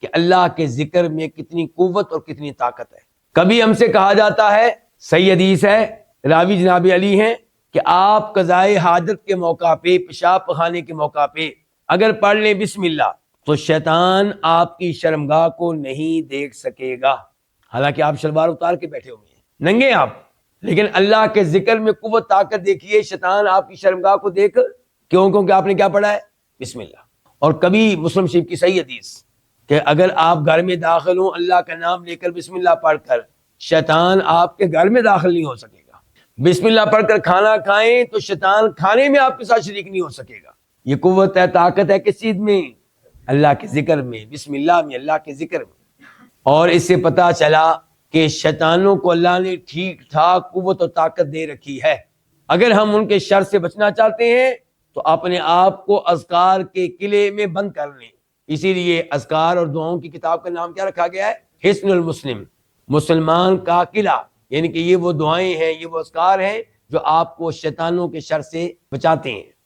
کہ اللہ کے ذکر میں کتنی قوت اور کتنی طاقت ہے۔ کبھی ہم سے کہا جاتا ہے، صحیح حدیث ہے، راوی جناب علی ہیں، کہ آپ قضائے حاجت کے موقع پہ، پیشاب پخانے کے موقع پہ اگر پڑھ لیں بسم اللہ تو شیطان آپ کی شرمگاہ کو نہیں دیکھ سکے گا۔ حالانکہ آپ شلوار اتار کے بیٹھے ہوئے ہیں، ننگے آپ، لیکن اللہ کے ذکر میں قوت طاقت دیکھیے، شیطان آپ کی شرمگاہ کو دیکھ، کیونکہ آپ نے کیا پڑھا ہے؟ بسم اللہ۔ اور کبھی مسلم شریف کی صحیح حدیث کہ اگر آپ گھر میں داخل ہوں اللہ کا نام لے کر بسم اللہ پڑھ کر، شیطان آپ کے گھر میں داخل نہیں ہو سکے گا۔ بسم اللہ پڑھ کر کھانا کھائیں تو شیطان کھانے میں آپ کے ساتھ شریک نہیں ہو سکے گا۔ یہ قوت ہے، طاقت ہے کس چیز میں؟ اللہ کے ذکر میں، بسم اللہ میں، اللہ کے ذکر میں۔ اور اس سے پتہ چلا کہ شیطانوں کو اللہ نے ٹھیک ٹھاک قوت و طاقت دے رکھی ہے۔ اگر ہم ان کے شر سے بچنا چاہتے ہیں تو اپنے آپ کو اذکار کے قلعے میں بند کر لیں۔ اسی لیے اذکار اور دعاؤں کی کتاب کا نام کیا رکھا گیا ہے؟ حصن المسلم، مسلمان کا قلعہ، یعنی کہ یہ وہ دعائیں ہیں، یہ وہ اذکار ہیں جو آپ کو شیطانوں کے شر سے بچاتے ہیں۔